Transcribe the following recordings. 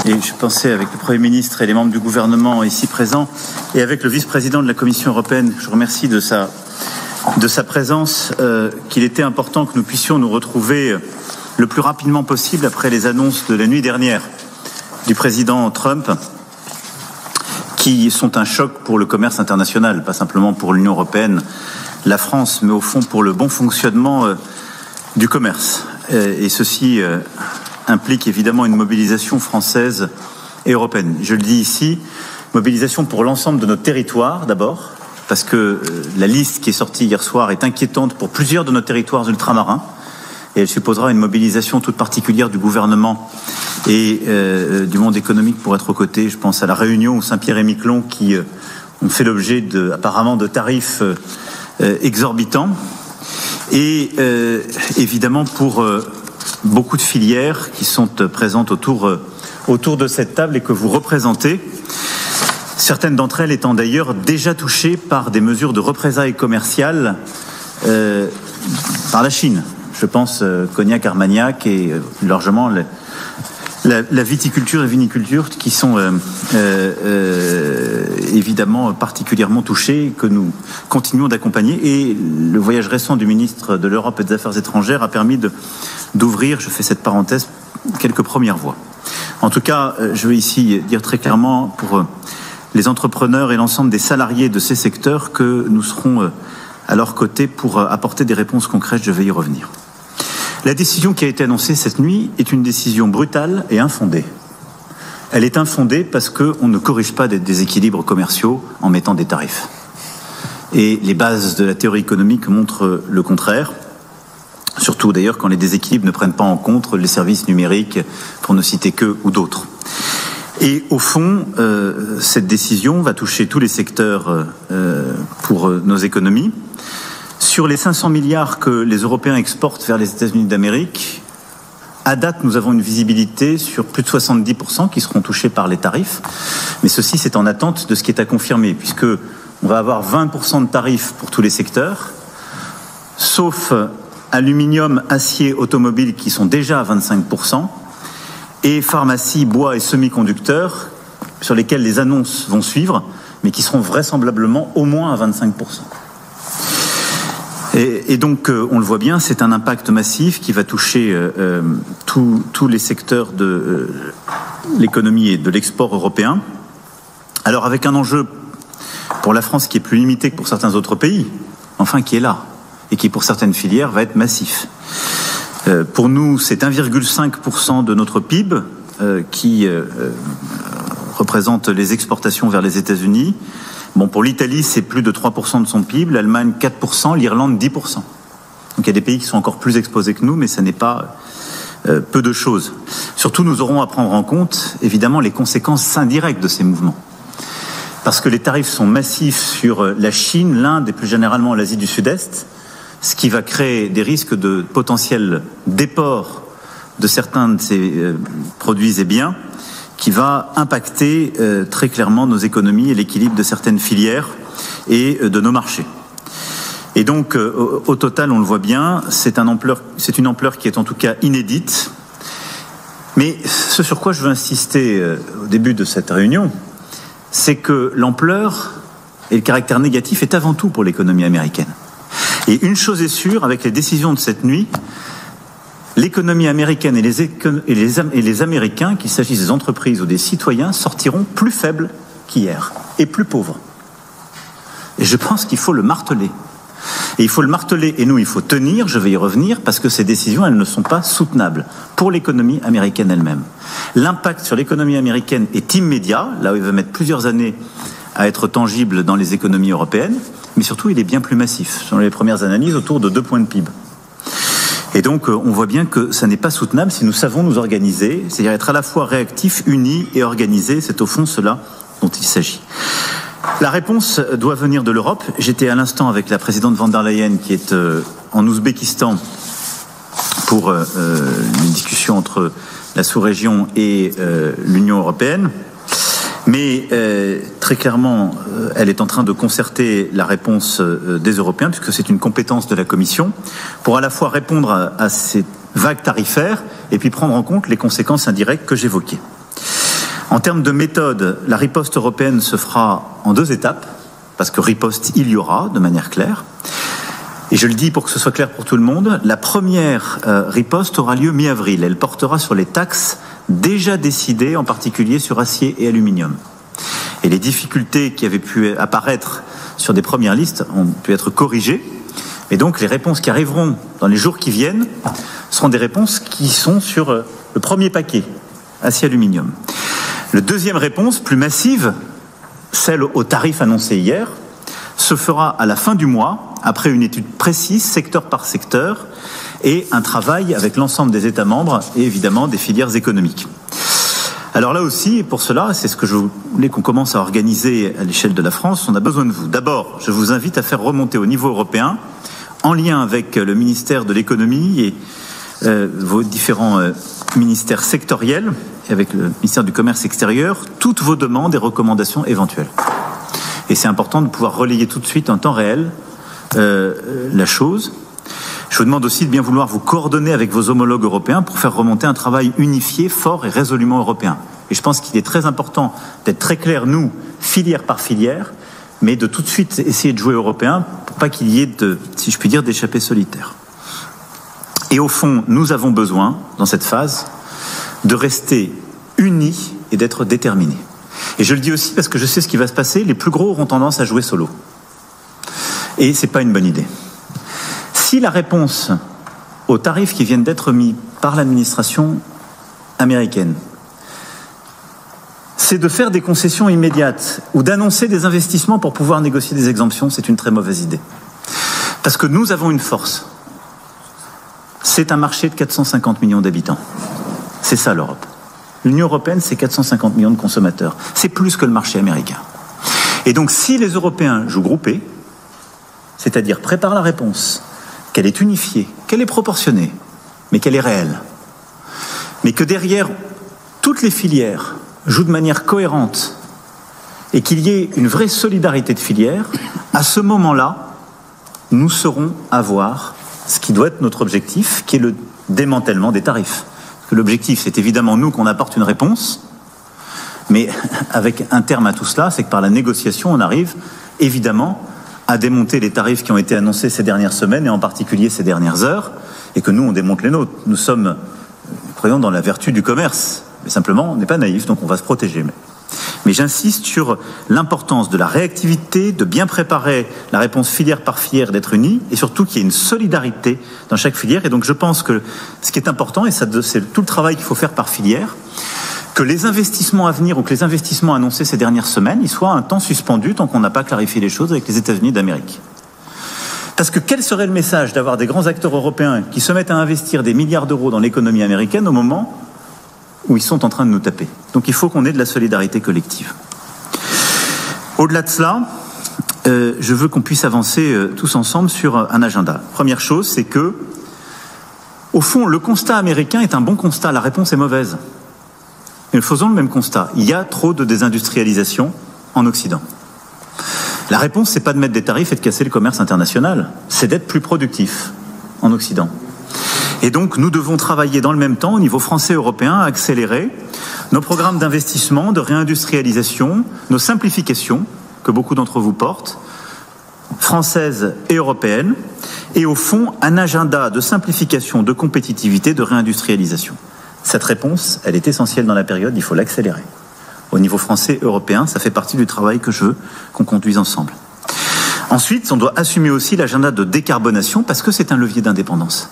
Et je pensais avec le Premier ministre et les membres du gouvernement ici présents et avec le vice-président de la Commission européenne, je remercie de sa présence, qu'il était important que nous puissions nous retrouver le plus rapidement possible après les annonces de la nuit dernière du président Trump, qui sont un choc pour le commerce international, pas simplement pour l'Union européenne, la France, mais au fond pour le bon fonctionnement du commerce. Et ceci implique évidemment une mobilisation française et européenne. Je le dis ici, mobilisation pour l'ensemble de notre territoire d'abord, parce que la liste qui est sortie hier soir est inquiétante pour plusieurs de nos territoires ultramarins, et elle supposera une mobilisation toute particulière du gouvernement et du monde économique pour être aux côtés. Je pense à La Réunion ou Saint-Pierre-et-Miquelon qui ont fait l'objet apparemment de tarifs exorbitants, et évidemment pour beaucoup de filières qui sont présentes autour de cette table et que vous représentez. Certaines d'entre elles étant d'ailleurs déjà touchées par des mesures de représailles commerciales par la Chine. Je pense Cognac, Armagnac et plus largement la viticulture et viniculture qui sont évidemment particulièrement touchées, que nous continuons d'accompagner. Et le voyage récent du ministre de l'Europe et des Affaires étrangères a permis d'ouvrir, je fais cette parenthèse, quelques premières voies. En tout cas, je veux ici dire très clairement pour les entrepreneurs et l'ensemble des salariés de ces secteurs que nous serons à leur côté pour apporter des réponses concrètes. Je vais y revenir. La décision qui a été annoncée cette nuit est une décision brutale et infondée. Elle est infondée parce qu'on ne corrige pas des déséquilibres commerciaux en mettant des tarifs. Et les bases de la théorie économique montrent le contraire, surtout d'ailleurs quand les déséquilibres ne prennent pas en compte les services numériques, pour ne citer qu'eux ou d'autres. Et au fond, cette décision va toucher tous les secteurs pour nos économies. Sur les 500 milliards que les Européens exportent vers les États-Unis d'Amérique, à date, nous avons une visibilité sur plus de 70% qui seront touchés par les tarifs. Mais ceci, c'est en attente de ce qui est à confirmer, puisque on va avoir 20% de tarifs pour tous les secteurs, sauf aluminium, acier, automobile qui sont déjà à 25%, et pharmacie, bois et semi-conducteurs, sur lesquels les annonces vont suivre, mais qui seront vraisemblablement au moins à 25%. Et donc, on le voit bien, c'est un impact massif qui va toucher tous les secteurs de l'économie et de l'export européen. Alors, avec un enjeu pour la France qui est plus limité que pour certains autres pays, enfin qui est là, et qui pour certaines filières va être massif. Pour nous, c'est 1,5% de notre PIB qui représente les exportations vers les États-Unis. Bon, pour l'Italie, c'est plus de 3% de son PIB, l'Allemagne 4%, l'Irlande 10%. Donc il y a des pays qui sont encore plus exposés que nous, mais ça n'est pas peu de choses. Surtout, nous aurons à prendre en compte, évidemment, les conséquences indirectes de ces mouvements. Parce que les tarifs sont massifs sur la Chine, l'Inde et plus généralement l'Asie du Sud-Est, ce qui va créer des risques de potentiel déport de certains de ces produits et biens, qui va impacter très clairement nos économies et l'équilibre de certaines filières et de nos marchés. Et donc, au total, on le voit bien, c'est une ampleur qui est en tout cas inédite. Mais ce sur quoi je veux insister au début de cette réunion, c'est que l'ampleur et le caractère négatif est avant tout pour l'économie américaine. Et une chose est sûre, avec les décisions de cette nuit, l'économie américaine et les Américains, qu'il s'agisse des entreprises ou des citoyens, sortiront plus faibles qu'hier et plus pauvres. Et je pense qu'il faut le marteler. Et il faut le marteler, et nous, il faut tenir, je vais y revenir, parce que ces décisions, elles ne sont pas soutenables pour l'économie américaine elle-même. L'impact sur l'économie américaine est immédiat, là où il va mettre plusieurs années à être tangible dans les économies européennes, mais surtout, il est bien plus massif. Selon les premières analyses, autour de 2 points de PIB. Et donc, on voit bien que ça n'est pas soutenable si nous savons nous organiser, c'est-à-dire être à la fois réactifs, unis et organisés. C'est au fond cela dont il s'agit. La réponse doit venir de l'Europe. J'étais à l'instant avec la présidente von der Leyen qui est en Ouzbékistan pour une discussion entre la sous-région et l'Union européenne. Mais très clairement, elle est en train de concerter la réponse des Européens, puisque c'est une compétence de la Commission, pour à la fois répondre à ces vagues tarifaires et puis prendre en compte les conséquences indirectes que j'évoquais. En termes de méthode, la riposte européenne se fera en 2 étapes, parce que riposte, il y aura, de manière claire. Et je le dis pour que ce soit clair pour tout le monde, la première riposte aura lieu mi-avril. Elle portera sur les taxes déjà décidées, en particulier sur acier et aluminium. Et les difficultés qui avaient pu apparaître sur des premières listes ont pu être corrigées. Et donc les réponses qui arriveront dans les jours qui viennent seront des réponses qui sont sur le premier paquet, acier-aluminium. La deuxième réponse, plus massive, celle au tarif annoncé hier, se fera à la fin du mois, après une étude précise, secteur par secteur, et un travail avec l'ensemble des États membres et évidemment des filières économiques. Alors là aussi, pour cela, c'est ce que je voulais qu'on commence à organiser à l'échelle de la France, on a besoin de vous. D'abord, je vous invite à faire remonter au niveau européen, en lien avec le ministère de l'économie et vos différents ministères sectoriels, et avec le ministère du Commerce extérieur, toutes vos demandes et recommandations éventuelles. Et c'est important de pouvoir relayer tout de suite en temps réel la chose. Je vous demande aussi de bien vouloir vous coordonner avec vos homologues européens pour faire remonter un travail unifié, fort et résolument européen. Et je pense qu'il est très important d'être très clair, nous, filière par filière, mais de tout de suite essayer de jouer européen pour pas qu'il y ait de, si je puis dire, d'échappées solitaires. Et au fond, nous avons besoin, dans cette phase, de rester unis et d'être déterminés. Et je le dis aussi parce que je sais ce qui va se passer, les plus gros auront tendance à jouer solo. Et c'est pas une bonne idée. Si la réponse aux tarifs qui viennent d'être mis par l'administration américaine, c'est de faire des concessions immédiates ou d'annoncer des investissements pour pouvoir négocier des exemptions, c'est une très mauvaise idée. Parce que nous avons une force. C'est un marché de 450 millions d'habitants. C'est ça l'Europe. L'Union européenne, c'est 450 millions de consommateurs. C'est plus que le marché américain. Et donc, si les Européens jouent groupés, c'est-à-dire préparent la réponse, qu'elle est unifiée, qu'elle est proportionnée, mais qu'elle est réelle, mais que derrière, toutes les filières jouent de manière cohérente et qu'il y ait une vraie solidarité de filières, à ce moment-là, nous saurons avoir ce qui doit être notre objectif, qui est le démantèlement des tarifs. Parce que l'objectif, c'est évidemment nous qu'on apporte une réponse, mais avec un terme à tout cela, c'est que par la négociation, on arrive évidemment à démonter les tarifs qui ont été annoncés ces dernières semaines, et en particulier ces dernières heures, et que nous, on démonte les nôtres. Nous sommes, croyons dans la vertu du commerce, mais simplement, on n'est pas naïf, donc on va se protéger. Mais j'insiste sur l'importance de la réactivité, de bien préparer la réponse filière par filière, d'être unis, et surtout qu'il y ait une solidarité dans chaque filière. Et donc je pense que ce qui est important, et c'est tout le travail qu'il faut faire par filière, que les investissements à venir ou que les investissements annoncés ces dernières semaines, ils soient un temps suspendus tant qu'on n'a pas clarifié les choses avec les États-Unis d'Amérique. Parce que quel serait le message d'avoir des grands acteurs européens qui se mettent à investir des milliards d'euros dans l'économie américaine au moment où ils sont en train de nous taper? Donc il faut qu'on ait de la solidarité collective. Au-delà de cela, je veux qu'on puisse avancer tous ensemble sur un agenda. Première chose, c'est que, au fond, le constat américain est un bon constat, la réponse est mauvaise. Et nous faisons le même constat. Il y a trop de désindustrialisation en Occident. La réponse, c'est pas de mettre des tarifs et de casser le commerce international, c'est d'être plus productif en Occident. Et donc, nous devons travailler dans le même temps, au niveau français et européen, à accélérer nos programmes d'investissement, de réindustrialisation, nos simplifications, que beaucoup d'entre vous portent, françaises et européennes, et au fond, un agenda de simplification, de compétitivité, de réindustrialisation. Cette réponse, elle est essentielle dans la période, il faut l'accélérer. Au niveau français et européen, ça fait partie du travail que je veux qu'on conduise ensemble. Ensuite, on doit assumer aussi l'agenda de décarbonation parce que c'est un levier d'indépendance.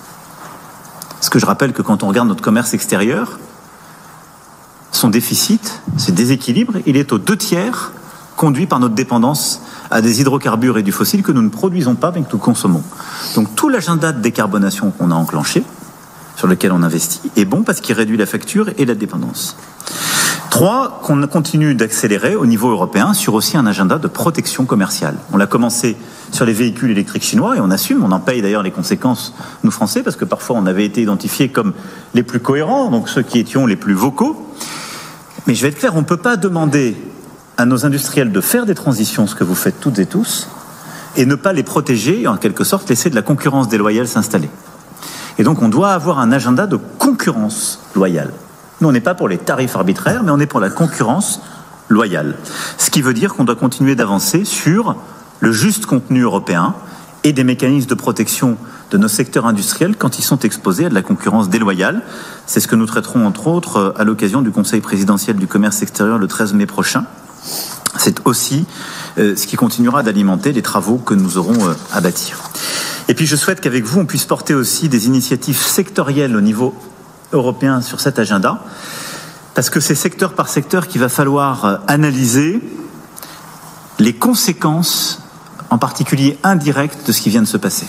Parce que je rappelle que quand on regarde notre commerce extérieur, son déficit, ses déséquilibres, il est aux 2/3 conduit par notre dépendance à des hydrocarbures et du fossile que nous ne produisons pas mais que nous consommons. Donc tout l'agenda de décarbonation qu'on a enclenché, sur lequel on investit, est bon parce qu'il réduit la facture et la dépendance. 3, qu'on continue d'accélérer au niveau européen sur aussi un agenda de protection commerciale. On l'a commencé sur les véhicules électriques chinois et on assume, on en paye d'ailleurs les conséquences, nous Français, parce que parfois on avait été identifiés comme les plus cohérents, donc ceux qui étions les plus vocaux. Mais je vais être clair, on ne peut pas demander à nos industriels de faire des transitions, ce que vous faites toutes et tous, et ne pas les protéger et en quelque sorte laisser de la concurrence déloyale s'installer. Et donc on doit avoir un agenda de concurrence loyale. Nous, on n'est pas pour les tarifs arbitraires, mais on est pour la concurrence loyale. Ce qui veut dire qu'on doit continuer d'avancer sur le juste contenu européen et des mécanismes de protection de nos secteurs industriels quand ils sont exposés à de la concurrence déloyale. C'est ce que nous traiterons entre autres à l'occasion du Conseil présidentiel du commerce extérieur le 13 mai prochain. C'est aussi ce qui continuera d'alimenter les travaux que nous aurons à bâtir. Et puis je souhaite qu'avec vous, on puisse porter aussi des initiatives sectorielles au niveau européen sur cet agenda, parce que c'est secteur par secteur qu'il va falloir analyser les conséquences, en particulier indirectes, de ce qui vient de se passer.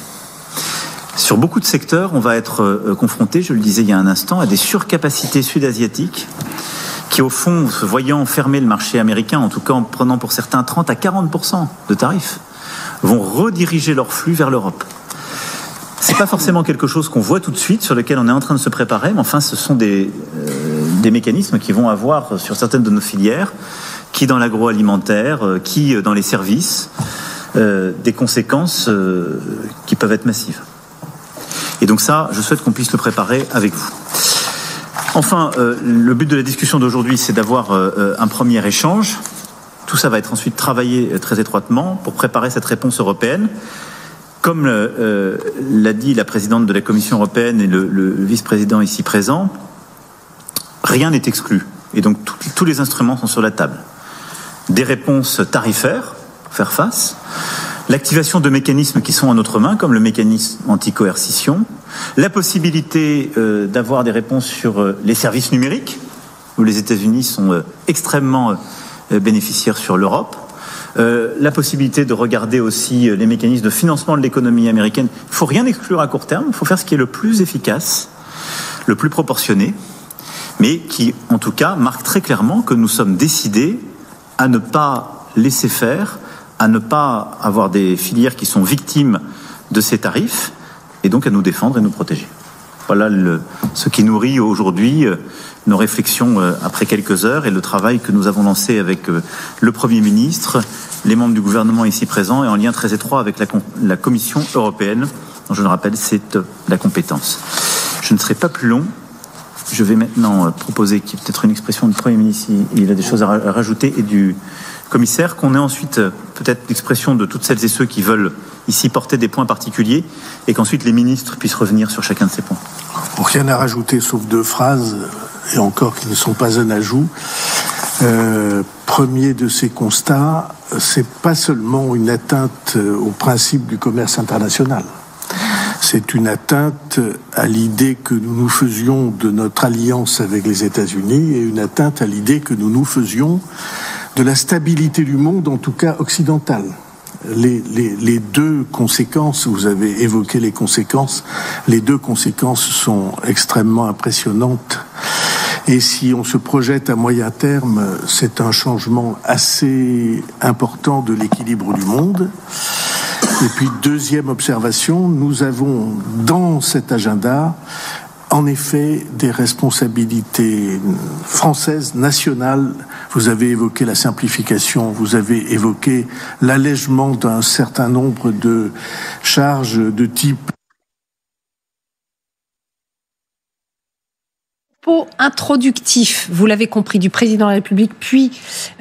Sur beaucoup de secteurs, on va être confronté, je le disais il y a un instant, à des surcapacités sud-asiatiques qui, au fond, se voyant fermer le marché américain, en tout cas en prenant pour certains 30 à 40% de tarifs, vont rediriger leurs flux vers l'Europe. C'est pas forcément quelque chose qu'on voit tout de suite, sur lequel on est en train de se préparer, mais enfin, ce sont des mécanismes qui vont avoir sur certaines de nos filières, qui dans l'agroalimentaire, qui dans les services, des conséquences qui peuvent être massives. Et donc ça, je souhaite qu'on puisse le préparer avec vous. Enfin, le but de la discussion d'aujourd'hui, c'est d'avoir un premier échange. Tout ça va être ensuite travaillé très étroitement pour préparer cette réponse européenne. Comme l'a dit la présidente de la Commission européenne et le vice-président ici présent, rien n'est exclu. Et donc tous les instruments sont sur la table. Des réponses tarifaires pour faire face, l'activation de mécanismes qui sont en notre main, comme le mécanisme anti-coercition, la possibilité d'avoir des réponses sur les services numériques, où les États-Unis sont extrêmement bénéficiaires sur l'Europe, la possibilité de regarder aussi les mécanismes de financement de l'économie américaine. Il ne faut rien exclure à court terme, il faut faire ce qui est le plus efficace, le plus proportionné, mais qui, en tout cas, marque très clairement que nous sommes décidés à ne pas laisser faire, à ne pas avoir des filières qui sont victimes de ces tarifs, et donc à nous défendre et nous protéger. Voilà ce qui nourrit aujourd'hui nos réflexions après quelques heures et le travail que nous avons lancé avec le Premier ministre, les membres du gouvernement ici présents et en lien très étroit avec la Commission européenne, dont je le rappelle, c'est la compétence. Je ne serai pas plus long. Je vais maintenant proposer qu'il y ait peut-être une expression du Premier ministre, il a des choses à rajouter, et du commissaire, qu'on ait ensuite peut-être l'expression de toutes celles et ceux qui veulent ici porter des points particuliers, et qu'ensuite les ministres puissent revenir sur chacun de ces points. Rien à rajouter, sauf 2 phrases, et encore qui ne sont pas un ajout. Premier de ces constats, c'est pas seulement une atteinte au principe du commerce international. C'est une atteinte à l'idée que nous nous faisions de notre alliance avec les États-Unis et une atteinte à l'idée que nous nous faisions de la stabilité du monde, en tout cas occidental. Les 2 conséquences, vous avez évoqué les conséquences, les 2 conséquences sont extrêmement impressionnantes. Et si on se projette à moyen terme, c'est un changement assez important de l'équilibre du monde. Et puis, deuxième observation, nous avons dans cet agenda, en effet, des responsabilités françaises, nationales. Vous avez évoqué la simplification, vous avez évoqué l'allègement d'un certain nombre de charges de type introductif, vous l'avez compris, du président de la République, puis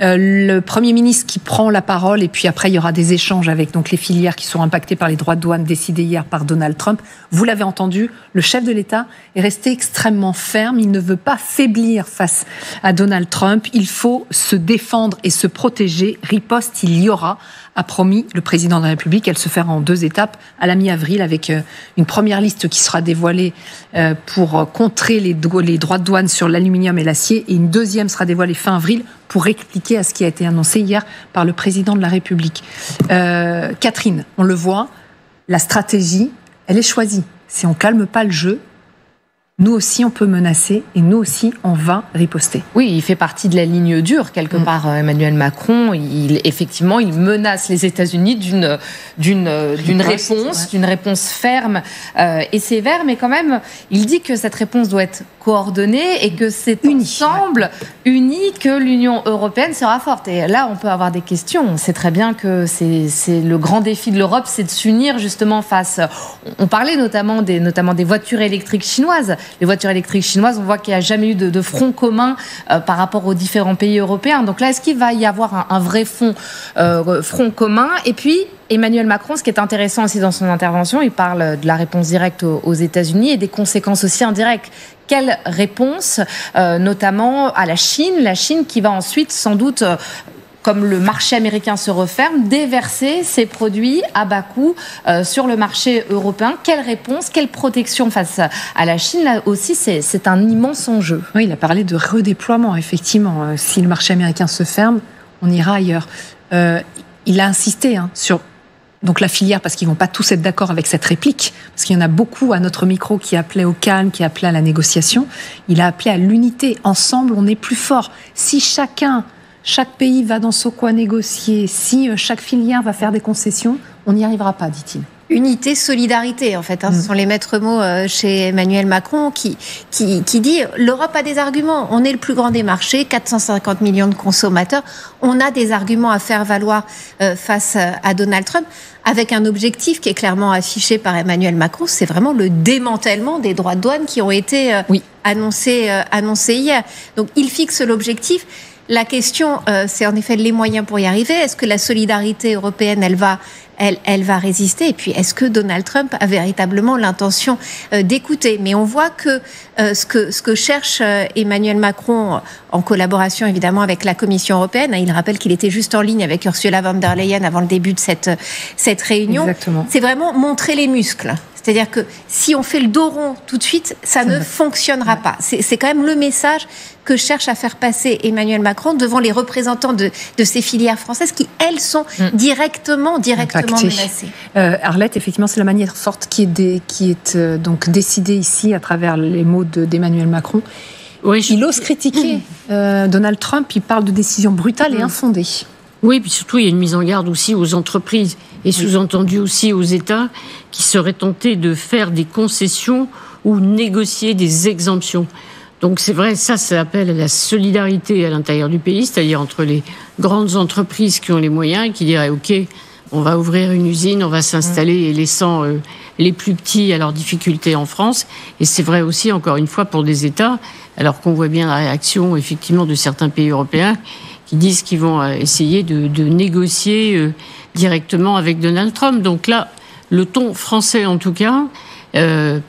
le Premier ministre qui prend la parole, et puis après il y aura des échanges avec donc les filières qui sont impactées par les droits de douane décidés hier par Donald Trump. Vous l'avez entendu, le chef de l'État est resté extrêmement ferme, il ne veut pas faiblir face à Donald Trump, il faut se défendre et se protéger, riposte il y aura, a promis le président de la République. Elle se fera en 2 étapes à la mi-avril avec une première liste qui sera dévoilée pour contrer les droits de douane sur l'aluminium et l'acier, et une deuxième sera dévoilée fin avril pour répliquer à ce qui a été annoncé hier par le président de la République. Catherine, on le voit, la stratégie, elle est choisie. Si on calme pas le jeu, nous aussi on peut menacer et nous aussi on va riposter. Oui, il fait partie de la ligne dure quelque part. Emmanuel Macron, effectivement, il menace les États-Unis d'une réponse ferme et sévère, mais quand même, il dit que cette réponse doit être coordonnée et que c'est ensemble, unis, que l'Union européenne sera forte. Et là, on peut avoir des questions. On sait très bien que c'est le grand défi de l'Europe, c'est de s'unir justement face. On parlait notamment des voitures électriques chinoises. les voitures électriques chinoises. On voit qu'il n'y a jamais eu de front commun par rapport aux différents pays européens. Donc là, est-ce qu'il va y avoir un vrai front commun? Et puis, Emmanuel Macron, ce qui est intéressant aussi dans son intervention, il parle de la réponse directe aux États-Unis et des conséquences aussi indirectes. Quelle réponse, notamment à la Chine qui va ensuite sans doute... comme le marché américain se referme, déverser ses produits à bas coût sur le marché européen. Quelle réponse, quelle protection face à la Chine? Là aussi, c'est un immense enjeu. Oui, il a parlé de redéploiement, effectivement. Si le marché américain se ferme, on ira ailleurs. Il a insisté sur donc la filière, parce qu'ils ne vont pas tous être d'accord avec cette réplique, parce qu'il y en a beaucoup à notre micro qui appelaient au calme, qui appelaient à la négociation. Il a appelé à l'unité. Ensemble, on est plus fort. Si chaque pays va dans son coin négocier, si chaque filière va faire des concessions, on n'y arrivera pas, dit-il. Unité, solidarité, en fait. Ce sont les maîtres mots chez Emmanuel Macron qui dit l'Europe a des arguments. On est le plus grand des marchés, 450 millions de consommateurs. On a des arguments à faire valoir face à Donald Trump, avec un objectif qui est clairement affiché par Emmanuel Macron. C'est vraiment le démantèlement des droits de douane qui ont été annoncés hier. Donc, il fixe l'objectif. La question, c'est en effet les moyens pour y arriver. Est-ce que la solidarité européenne, elle va résister? Et puis, est-ce que Donald Trump a véritablement l'intention d'écouter? Mais on voit que ce que cherche Emmanuel Macron, en collaboration évidemment avec la Commission européenne, il rappelle qu'il était juste en ligne avec Ursula von der Leyen avant le début de cette réunion. Exactement. C'est vraiment montrer les muscles. C'est-à-dire que si on fait le dos rond tout de suite, ça ne fonctionnera pas. C'est quand même le message que cherche à faire passer Emmanuel Macron devant les représentants de ces filières françaises qui, elles, sont directement menacées. Arlette, effectivement, c'est la manière forte qui est donc décidée ici à travers les mots d'Emmanuel Macron. Oui, il ose critiquer Donald Trump, il parle de décisions brutales et infondées. Oui, puis surtout, il y a une mise en garde aussi aux entreprises et sous-entendu aussi aux États qui seraient tentés de faire des concessions ou négocier des exemptions. Donc c'est vrai, ça appelle à la solidarité à l'intérieur du pays, c'est-à-dire entre les grandes entreprises qui ont les moyens et qui diraient « Ok, on va ouvrir une usine, on va s'installer et laissant les plus petits à leurs difficultés en France ». Et c'est vrai aussi, encore une fois, pour des États, alors qu'on voit bien la réaction effectivement de certains pays européens qui disent qu'ils vont essayer de négocier directement avec Donald Trump. Donc là, le ton français, en tout cas,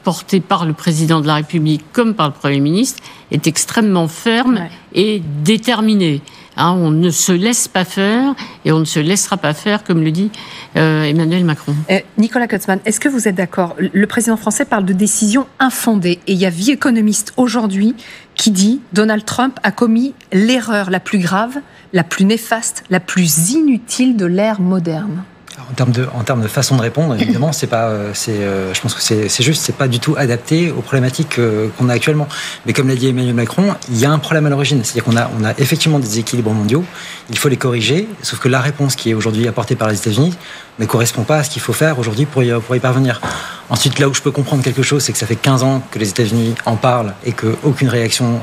porté par le président de la République comme par le Premier ministre, est extrêmement ferme et déterminé. On ne se laisse pas faire et on ne se laissera pas faire, comme le dit Emmanuel Macron. Nicolas Kurtzmann, est-ce que vous êtes d'accord? Le président français parle de décisions infondées et il y a Vie économiste aujourd'hui qui dit Donald Trump a commis l'erreur la plus grave, la plus néfaste, la plus inutile de l'ère moderne. En termes de façon de répondre, évidemment, je pense que c'est juste, c'est pas du tout adapté aux problématiques qu'on a actuellement. Mais comme l'a dit Emmanuel Macron, il y a un problème à l'origine, c'est-à-dire qu'on a effectivement des déséquilibres mondiaux, il faut les corriger, sauf que la réponse qui est aujourd'hui apportée par les États-Unis ne correspond pas à ce qu'il faut faire aujourd'hui pour y parvenir. Ensuite, là où je peux comprendre quelque chose, c'est que ça fait 15 ans que les États-Unis en parlent et qu'aucune réaction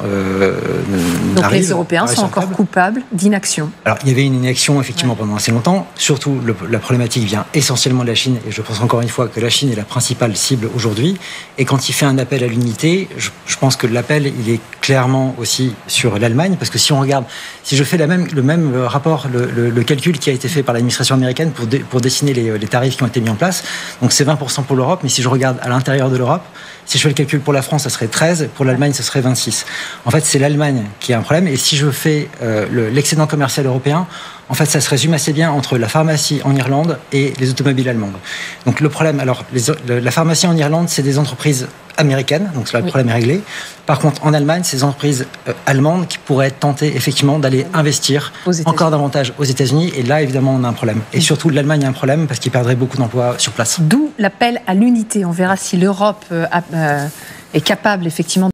n'arrive. Donc les Européens sont encore coupables d'inaction. Alors, il y avait une inaction, effectivement, pendant assez longtemps. Surtout, la problématique vient essentiellement de la Chine. Et je pense encore une fois que la Chine est la principale cible aujourd'hui. Et quand il fait un appel à l'unité, je pense que l'appel, il est clairement aussi sur l'Allemagne. Parce que si je fais le même rapport, le calcul qui a été fait par l'administration américaine pour dessiner les tarifs qui ont été mis en place, donc c'est 20% pour l'Europe, mais si je regarde à l'intérieur de l'Europe, si je fais le calcul pour la France, ça serait 13, pour l'Allemagne, ça serait 26. En fait, c'est l'Allemagne qui a un problème, et si je fais l'excédent commercial européen, en fait, ça se résume assez bien entre la pharmacie en Irlande et les automobiles allemandes. Donc le problème, alors, la pharmacie en Irlande, c'est des entreprises américaines, donc là, le problème est réglé. Par contre, en Allemagne, c'est des entreprises allemandes qui pourraient être tentées, effectivement, d'aller investir encore davantage aux États-Unis, et là, évidemment, on a un problème. Et surtout, l'Allemagne a un problème parce qu'ils perdraient beaucoup d'emplois sur place. D'où l'appel à l'unité. On verra si l'Europe est capable, effectivement,